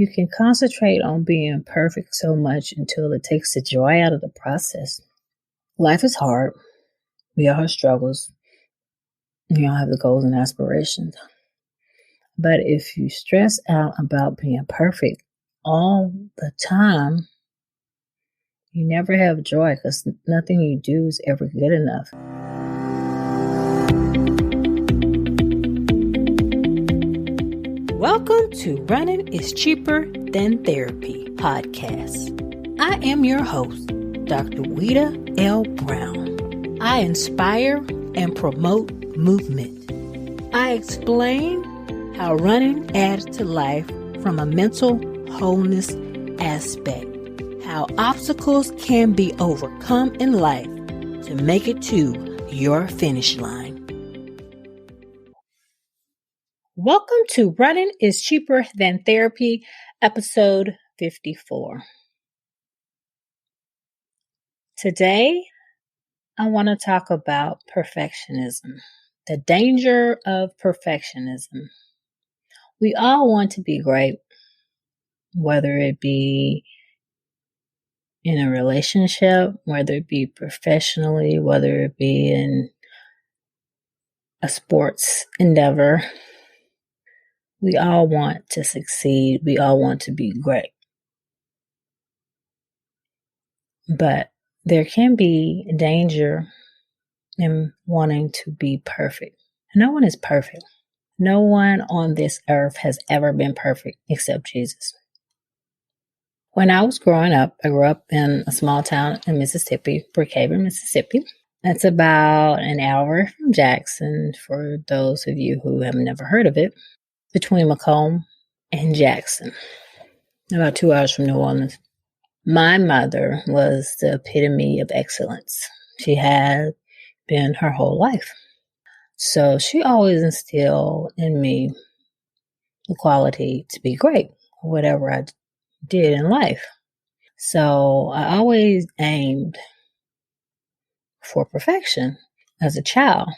You can concentrate on being perfect so much until it takes the joy out of the process. Life is hard. We all have struggles. We all have the goals and aspirations. But if you stress out about being perfect all the time, you never have joy because nothing you do is ever good enough. Welcome to Running is Cheaper Than Therapy podcast. I am your host, Dr. Weta L. Brown. I inspire and promote movement. I explain how running adds to life from a mental wholeness aspect, how obstacles can be overcome in life to make it to your finish line. Welcome to Running is Cheaper Than Therapy, episode 54. Today, I want to talk about perfectionism, the danger of perfectionism. We all want to be great, whether it be in a relationship, whether it be professionally, whether it be in a sports endeavor. We all want to succeed. We all want to be great. But there can be danger in wanting to be perfect. No one is perfect. No one on this earth has ever been perfect except Jesus. When I was growing up, I grew up in a small town in Mississippi, Brookhaven, Mississippi. That's about an hour from Jackson, for those of you who have never heard of it, between Macomb and Jackson, about 2 hours from New Orleans. My mother was the epitome of excellence. She had been her whole life. So she always instilled in me the quality to be great, whatever I did in life. So I always aimed for perfection as a child.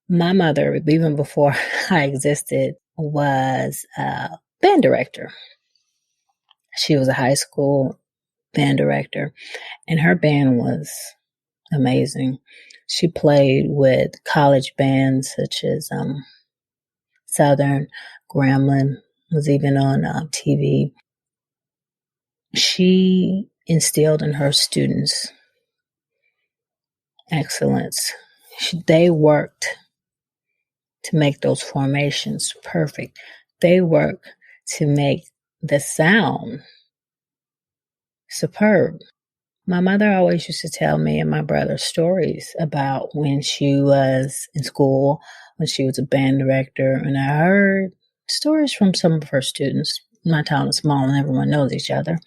My mother, even before I existed, was a band director. She was a high school band director, and her band was amazing. She played with college bands such as Southern, Grambling, was even on TV. She instilled in her students excellence. They worked to make those formations perfect. They worked to make the sound superb. My mother always used to tell me and my brother stories about when she was in school, when she was a band director, and I heard stories from some of her students. My town is small and everyone knows each other.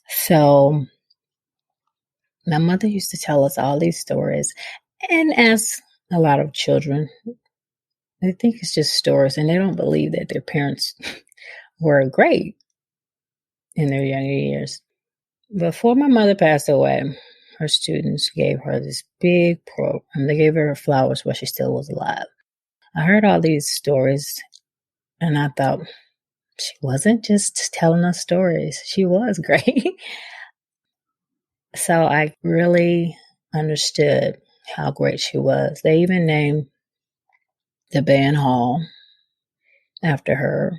So my mother used to tell us all these stories, and as a lot of children, they think it's just stories and they don't believe that their parents were great in their younger years. Before my mother passed away, her students gave her this big program. They gave her flowers while she still was alive. I heard all these stories and I thought, she wasn't just telling us stories. She was great. So I really understood how great she was. They even named the band hall after her.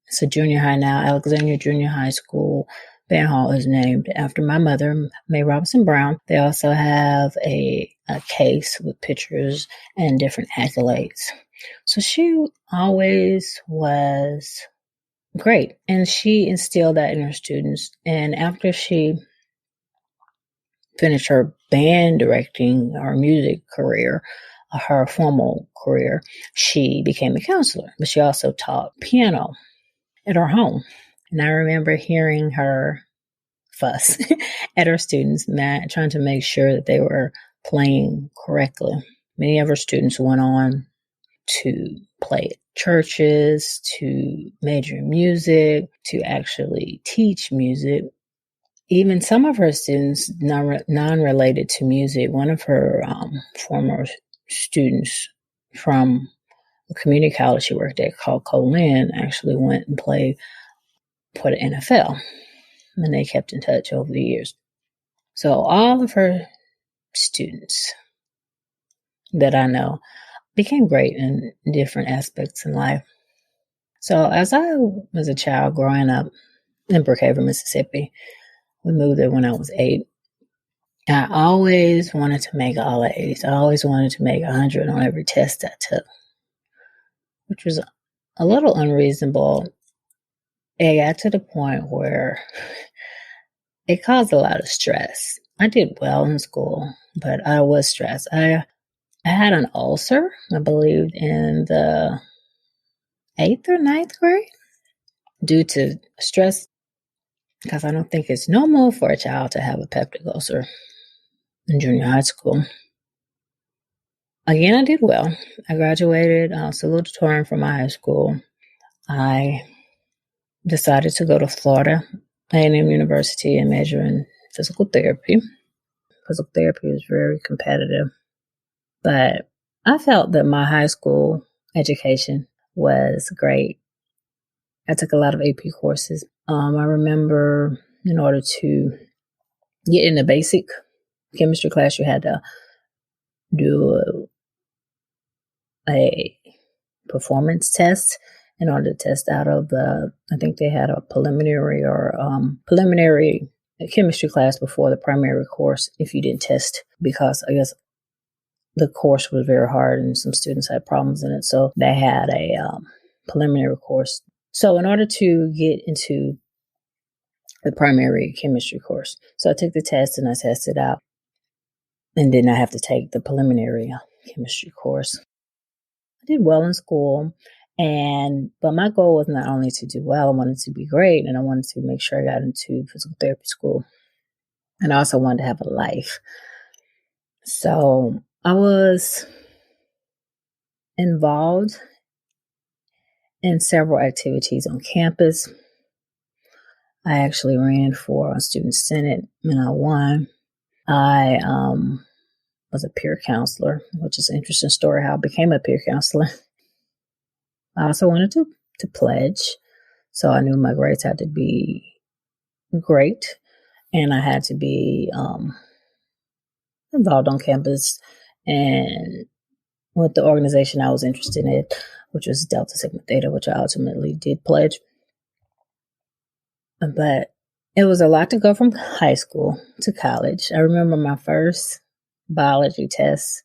It's a junior high now, Alexandria Junior High School. Band hall is named after my mother, Mae Robinson Brown. They also have a case with pictures and different accolades. So she always was great, and she instilled that in her students. And after she finished her band directing or music career, her formal career, she became a counselor, but she also taught piano at her home. And I remember hearing her fuss at her students, trying to make sure that they were playing correctly. Many of her students went on to play at churches, to major in music, to actually teach music. Even some of her students, non-related to music, one of her former students from a community college she worked at called Colin actually went and played for the NFL, and they kept in touch over the years. So all of her students that I know became great in different aspects in life. So as I was a child growing up in Brookhaven, Mississippi, we moved there when I was 8. I always wanted to make all A's. I always wanted to make 100 on every test I took, which was a little unreasonable. It got to the point where it caused a lot of stress. I did well in school, but I was stressed. I had an ulcer, I believe, in the 8th or 9th grade due to stress, because I don't think it's normal for a child to have a peptic ulcer in junior high school. Again, I did well. I graduated salutatorian from my high school. I decided to go to Florida A&M University and major in physical therapy. Physical therapy is very competitive, but I felt that my high school education was great. I took a lot of AP courses. I remember in order to get in the basic chemistry class, you had to do a performance test in order to test out of I think they had a preliminary chemistry class before the primary course if you didn't test, because I guess the course was very hard and some students had problems in it. So they had a preliminary course. So in order to get into the primary chemistry course, so I took the test and I tested out, and then I have to take the preliminary chemistry course. I did well in school, but my goal was not only to do well, I wanted to be great, and I wanted to make sure I got into physical therapy school. And I also wanted to have a life. So I was involved in several activities on campus. I actually ran for a student senate and I won. I was a peer counselor, which is an interesting story how I became a peer counselor. I also wanted to pledge. So I knew my grades had to be great and I had to be involved on campus and with the organization I was interested in, which was Delta Sigma Theta, which I ultimately did pledge. But it was a lot to go from high school to college. I remember my first biology test.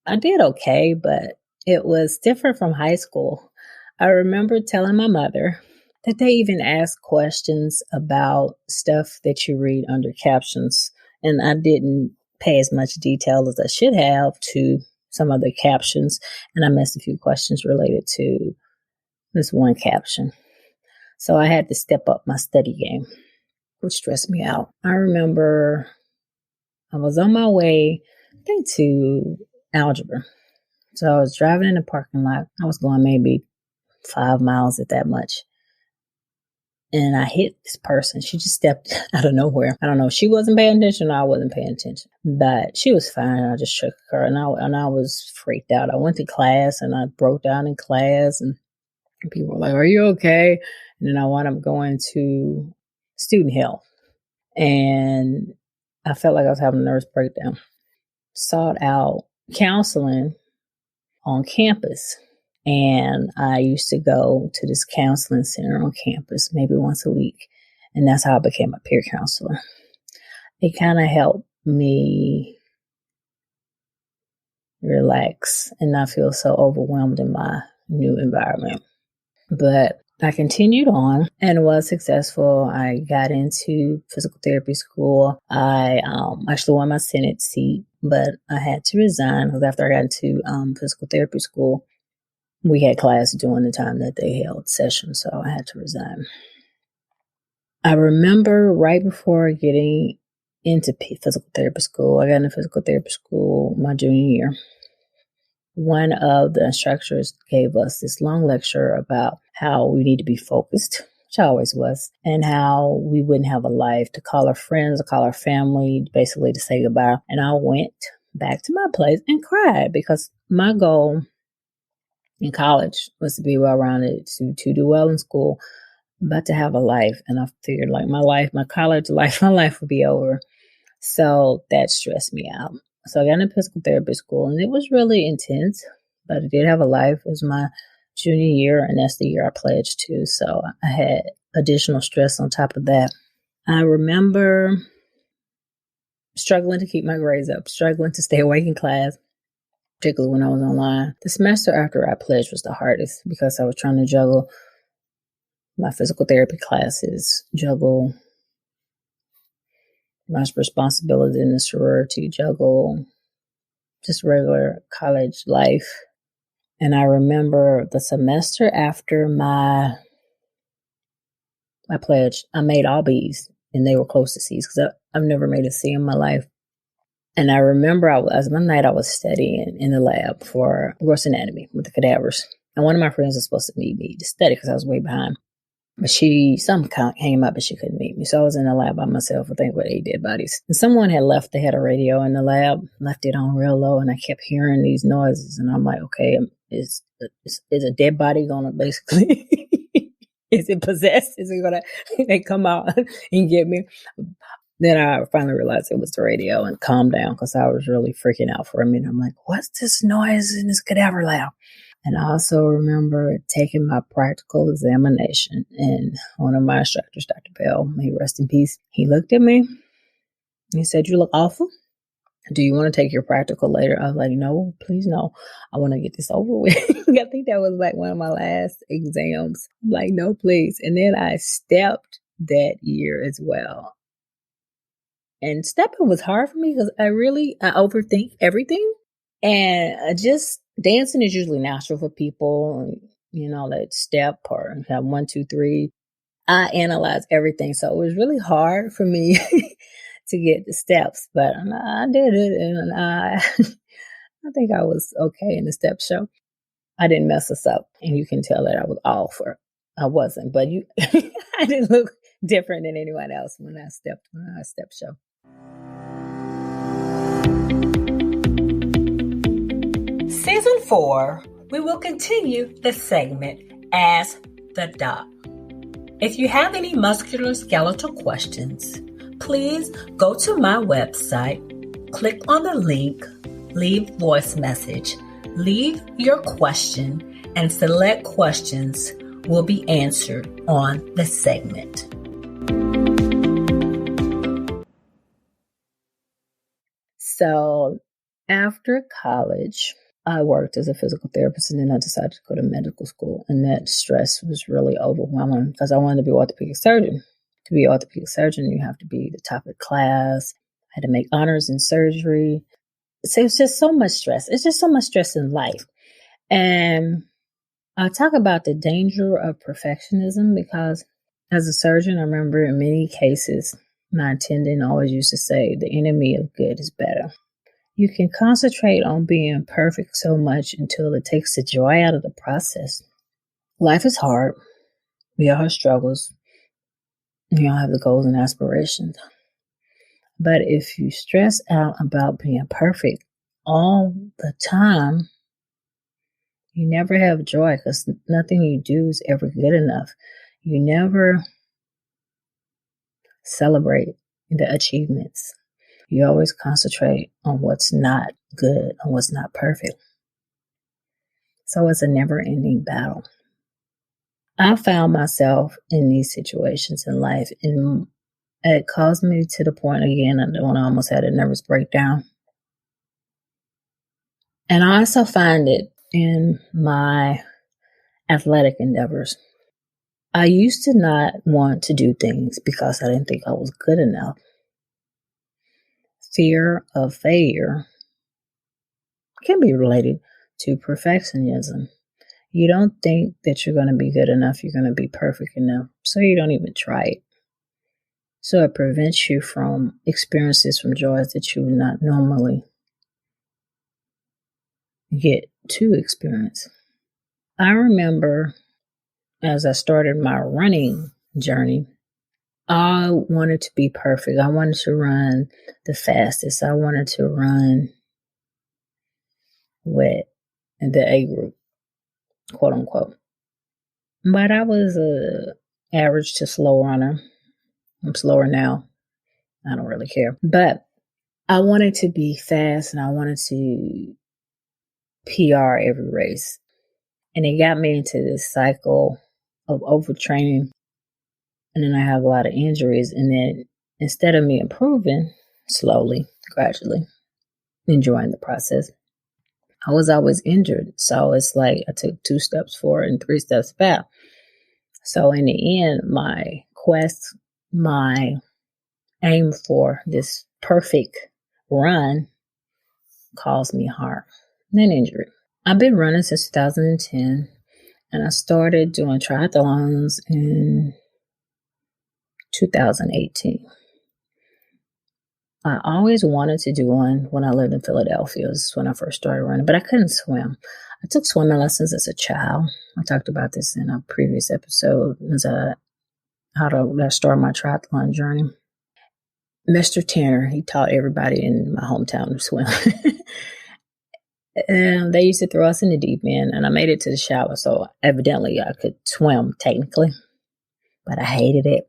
I did okay, but it was different from high school. I remember telling my mother that they even asked questions about stuff that you read under captions, and I didn't pay as much detail as I should have to some other captions, and I missed a few questions related to this one caption. So I had to step up my study game, which stressed me out. I remember I was on my way, I think, to algebra. So I was driving in the parking lot. I was going maybe 5 miles, if that much. And I hit this person. She just stepped out of nowhere. I don't know if she wasn't paying attention or I wasn't paying attention. But she was fine. I just shook her and I was freaked out. I went to class and I broke down in class and people were like, "Are you okay?" And then I wound up going to student health. And I felt like I was having a nervous breakdown. Sought out counseling on campus. And I used to go to this counseling center on campus maybe once a week. And that's how I became a peer counselor. It kind of helped me relax and not feel so overwhelmed in my new environment. But I continued on and was successful. I got into physical therapy school. I actually won my Senate seat, but I had to resign because after I got into physical therapy school, we had class during the time that they held sessions, so I had to resign. I remember right before getting into physical therapy school, I got into physical therapy school my junior year. One of the instructors gave us this long lecture about how we need to be focused, which I always was, and how we wouldn't have a life, to call our friends, to call our family, basically to say goodbye. And I went back to my place and cried because my goal in college was to be well-rounded, to do well in school, about to have a life. And I figured like my college life, my life would be over. So that stressed me out. So I got into physical therapy school and it was really intense, but I did have a life. It was my junior year and that's the year I pledged to. So I had additional stress on top of that. I remember struggling to keep my grades up, struggling to stay awake in class, particularly when I was online. The semester after I pledged was the hardest because I was trying to juggle my physical therapy classes, juggle my responsibility in the sorority, juggle just regular college life. And I remember the semester after my pledge, I made all B's and they were close to C's because I've never made a C in my life. And I remember one night I was studying in the lab for gross anatomy with the cadavers. And one of my friends was supposed to meet me to study because I was way behind. But something came up and she couldn't meet me. So I was in the lab by myself, I think, with 8 dead bodies. And someone they had a radio in the lab, left it on real low, and I kept hearing these noises. And I'm like, okay, is a dead body going to basically, is it possessed? Is it going to, they come out and get me? Then I finally realized it was the radio and calmed down because I was really freaking out for a minute. I'm like, what's this noise in this cadaver lab? And I also remember taking my practical examination, and one of my instructors, Dr. Bell, may rest in peace, he looked at me and he said, "You look awful. Do you want to take your practical later?" I was like, "No, please no. I want to get this over with." I think that was like one of my last exams. I'm like, "No, please." And then I stepped that year as well. And stepping was hard for me because I overthink everything. And just dancing is usually natural for people, that step or have 1, 2, 3. I analyze everything. So it was really hard for me to get the steps, but I did it. And I think I was okay in the step show. I didn't mess us up. And you can tell that I was off, or I wasn't, but I didn't look different than anyone else when I step show. Season 4, we will continue the segment Ask the Doc. If you have any musculoskeletal questions, please go to my website, click on the link, leave voice message, leave your question, and select questions will be answered on the segment. So after college, I worked as a physical therapist, and then I decided to go to medical school. And that stress was really overwhelming because I wanted to be an orthopedic surgeon. To be an orthopedic surgeon, you have to be the top of the class. I had to make honors in surgery. So it's just so much stress. It's just so much stress in life. And I talk about the danger of perfectionism because as a surgeon, I remember in many cases, my attending always used to say, the enemy of good is better. You can concentrate on being perfect so much until it takes the joy out of the process. Life is hard. We all have struggles. We all have the goals and aspirations. But if you stress out about being perfect all the time, you never have joy because nothing you do is ever good enough. You never celebrate the achievements. You always concentrate on what's not good, on what's not perfect. So it's a never-ending battle. I found myself in these situations in life, and it caused me to the point again when I almost had a nervous breakdown. And I also find it in my athletic endeavors. I used to not want to do things because I didn't think I was good enough. Fear of failure can be related to perfectionism. You don't think that you're going to be good enough, you're going to be perfect enough, so you don't even try it. So it prevents you from experiences, from joys that you would not normally get to experience. I remember as I started my running journey, I wanted to be perfect. I wanted to run the fastest. I wanted to run with the A group, quote unquote. But I was average to slow runner. I'm slower now. I don't really care. But I wanted to be fast and I wanted to PR every race. And it got me into this cycle of overtraining. And then I have a lot of injuries. And then instead of me improving slowly, gradually, enjoying the process, I was always injured. So it's like I took 2 steps forward and 3 steps back. So in the end, my quest, my aim for this perfect run caused me harm and injury. I've been running since 2010, and I started doing triathlons in 2018. I always wanted to do one when I lived in Philadelphia. This is when I first started running, but I couldn't swim. I took swimming lessons as a child. I talked about this in a previous episode as how to start my triathlon journey. Mr. Tanner, he taught everybody in my hometown to swim. And they used to throw us in the deep end, and I made it to the shower, so evidently I could swim technically, but I hated it.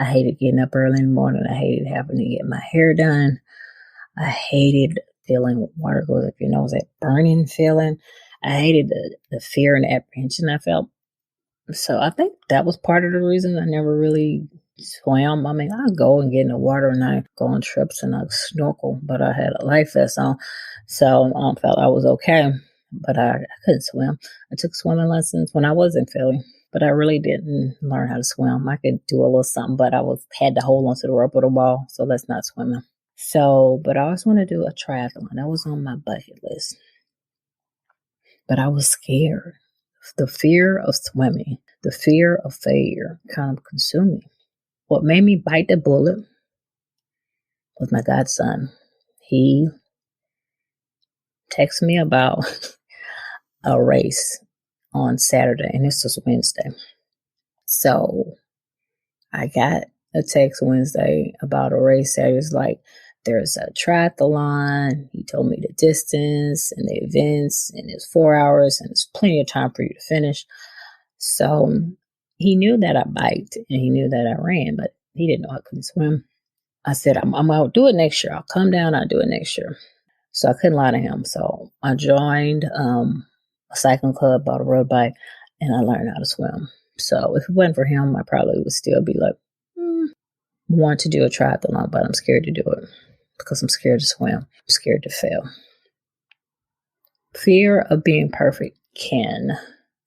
I hated getting up early in the morning. I hated having to get my hair done. I hated feeling water goes up your nose, that burning feeling. I hated the fear and apprehension I felt. So I think that was part of the reason I never really swam. I mean, I go and get in the water and I go on trips and I snorkel, but I had a life vest on, so I felt I was okay. But I couldn't swim. I took swimming lessons when I was in Philly, but I really didn't learn how to swim. I could do a little something, but I had to hold onto the rope of the wall, so that's not swimming. So, but I always want to do a triathlon. That was on my bucket list. But I was scared. The fear of swimming, the fear of failure kind of consumed me. What made me bite the bullet was my godson. He texted me about a race on Saturday, and this was Wednesday. So I got a text Wednesday about a race that is like, there's a triathlon. He told me the distance and the events, and it's 4 hours, and there's plenty of time for you to finish. So he knew that I biked and he knew that I ran, but he didn't know I couldn't swim. I said, I'm going to do it next year. I'll come down. I'll do it next year. So I couldn't lie to him. So I joined a cycling club, bought a road bike, and I learned how to swim. So if it wasn't for him, I probably would still be like, want to do a triathlon, but I'm scared to do it because I'm scared to swim. I'm scared to fail. Fear of being perfect can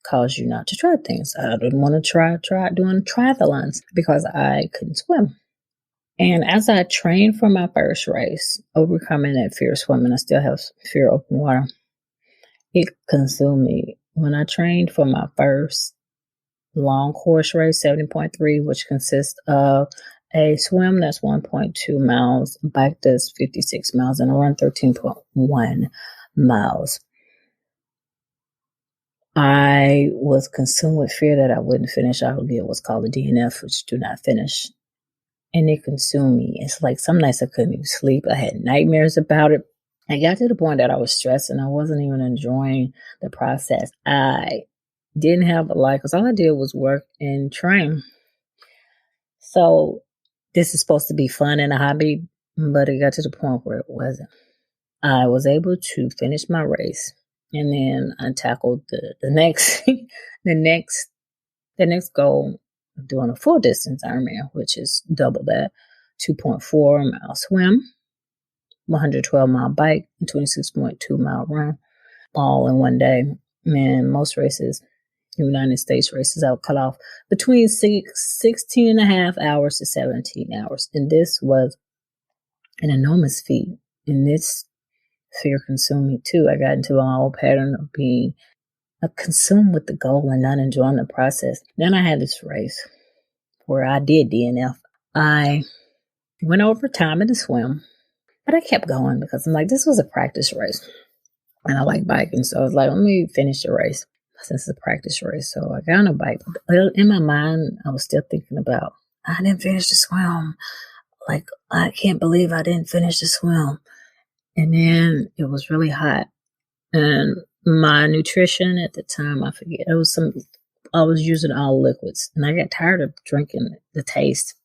cause you not to try things. I didn't want to try doing triathlons because I couldn't swim. And as I trained for my first race, overcoming that fear of swimming, I still have fear of open water. It consumed me. When I trained for my first long course race, 70.3, which consists of a swim that's 1.2 miles, a bike that's 56 miles, and a run 13.1 miles. I was consumed with fear that I wouldn't finish. I would get what's called a DNF, which do not finish. And it consumed me. It's like some nights I couldn't even sleep. I had nightmares about it. I got to the point that I was stressed and I wasn't even enjoying the process. I didn't have a life because all I did was work and train. So this is supposed to be fun and a hobby, but it got to the point where it wasn't. I was able to finish my race, and then I tackled the next the next goal of doing a full distance Ironman, which is double that, 2.4 mile swim, 112 mile bike, and 26.2 mile run, all in one day. And most races, United States races, I'll cut off between 16 and a half hours to 17 hours. And this was an enormous feat. And this fear consumed me too. I got into an old pattern of being consumed with the goal and not enjoying the process. Then I had this race where I did DNF. I went over time in the swim, but I kept going because I'm like, this was a practice race. And I like biking. So I was like, let me finish the race since it's a practice race. So I got on a bike. In my mind, I was still thinking about, I didn't finish the swim. Like, I can't believe I didn't finish the swim. And then it was really hot. And my nutrition at the time, I forget, it was I was using all liquids, and I got tired of drinking the taste.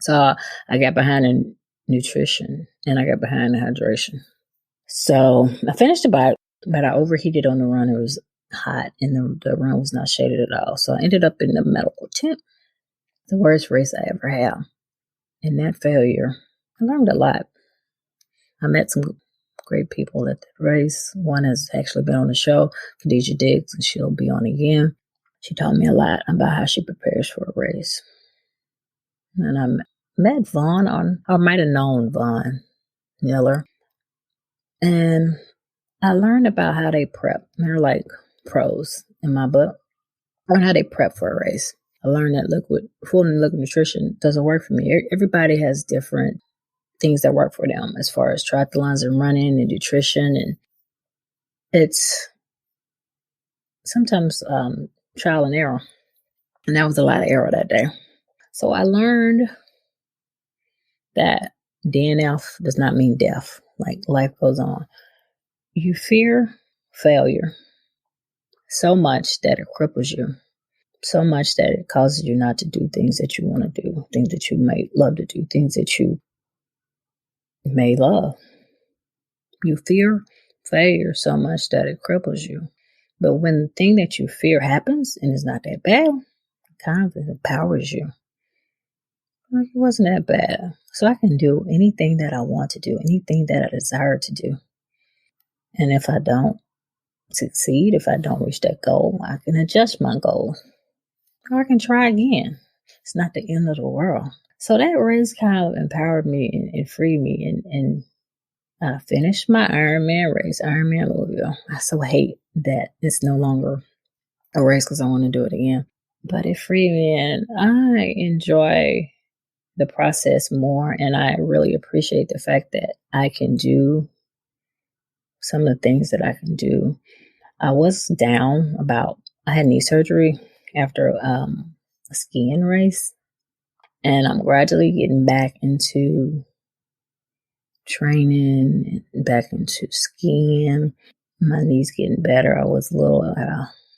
So I got behind in nutrition, and I got behind in hydration. So I finished the bike, but I overheated on the run. It was hot, and the run was not shaded at all. So I ended up in the medical tent. The worst race I ever had. In that failure, I learned a lot. I met some great people at that race. One has actually been on the show, Khadijah Diggs, and she'll be on again. She taught me a lot about how she prepares for a race. And I met Vaughn or might have known Vaughn Miller. And I learned about how they prep. They're like pros in my book. I learned how they prep for a race. I learned that full and liquid nutrition doesn't work for me. Everybody has different things that work for them as far as triathlons and running and nutrition. And it's sometimes trial and error. And that was a lot of error that day. So I learned that DNF does not mean death. Like life goes on. You fear failure so much that it cripples you. So much that it causes you not to do things that you want to do, things that you may love to do, things that you may love. You fear failure so much that it cripples you. But when the thing that you fear happens and it's not that bad, it kind of empowers you. Like it wasn't that bad. So I can do anything that I want to do, anything that I desire to do. And if I don't succeed, if I don't reach that goal, I can adjust my goal. Or I can try again. It's not the end of the world. So that race kind of empowered me and freed me. And I finished my Ironman race, Ironman Louisville. I so hate that it's no longer a race because I want to do it again. But it freed me, and I enjoy the process more. And I really appreciate the fact that I can do some of the things that I can do. I was down I had knee surgery after a skiing race, and I'm gradually getting back into training and back into skiing. My knee's getting better. I was a little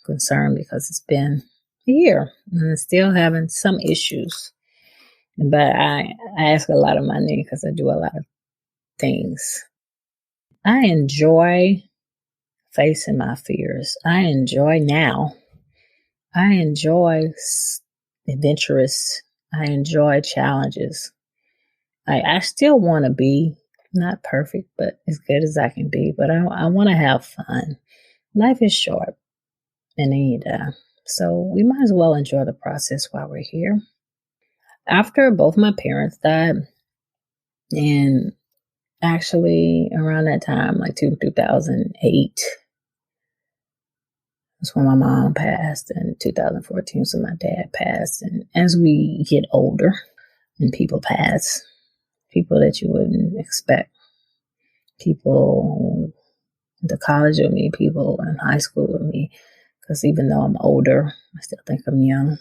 concerned because it's been a year and I'm still having some issues. But I ask a lot of my knee because I do a lot of things. I enjoy facing my fears. I enjoy adventurous. I enjoy challenges. I still want to be not perfect, but as good as I can be. But I want to have fun. Life is short and then you die. So we might as well enjoy the process while we're here. After both my parents died, and actually around that time, like 2008, that's when my mom passed, and 2014, so my dad passed. And as we get older and people pass, people that you wouldn't expect, people in the college with me, people in high school with me, because even though I'm older, I still think I'm young.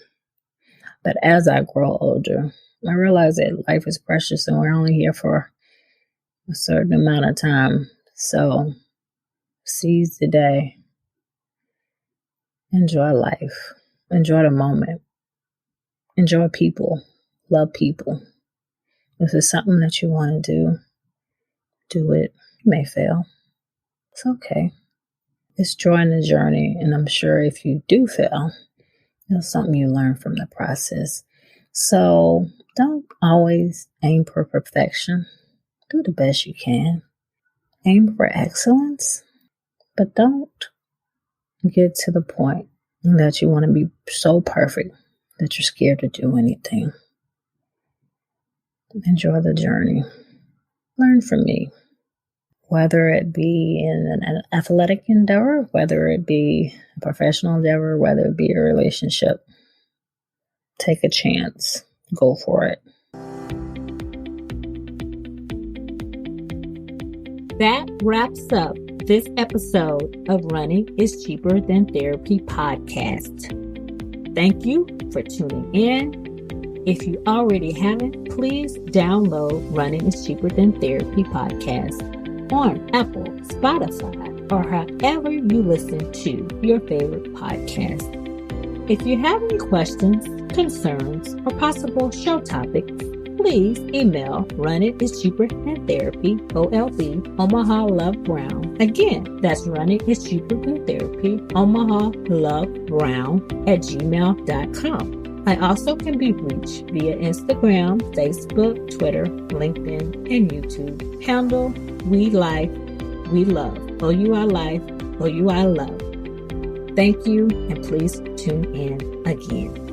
But as I grow older, I realize that life is precious and we're only here for a certain amount of time. So seize the day. Enjoy life. Enjoy the moment. Enjoy people. Love people. If it's something that you want to do it. You may fail. It's okay. It's joy in the journey. And I'm sure if you do fail, it's something you learn from the process. So don't always aim for perfection. Do the best you can. Aim for excellence, but don't get to the point that you want to be so perfect that you're scared to do anything. Enjoy the journey. Learn from me. Whether it be in an athletic endeavor, whether it be a professional endeavor, whether it be a relationship, take a chance. Go for it. That wraps up this episode of Running is Cheaper Than Therapy podcast. Thank you for tuning in. If you already haven't, please download Running is Cheaper Than Therapy podcast on Apple, Spotify, or however you listen to your favorite podcast. If you have any questions, concerns, or possible show topics, please email runnitischeaperthanTherapy, OLB, Omaha Love Brown. Again, that's runnitischeaperthanTherapy, Omaha Love Brown @gmail.com. I also can be reached via Instagram, Facebook, Twitter, LinkedIn, and YouTube. Handle We Life, We Love. OUI Life, OUI Love. Thank you, and please tune in again.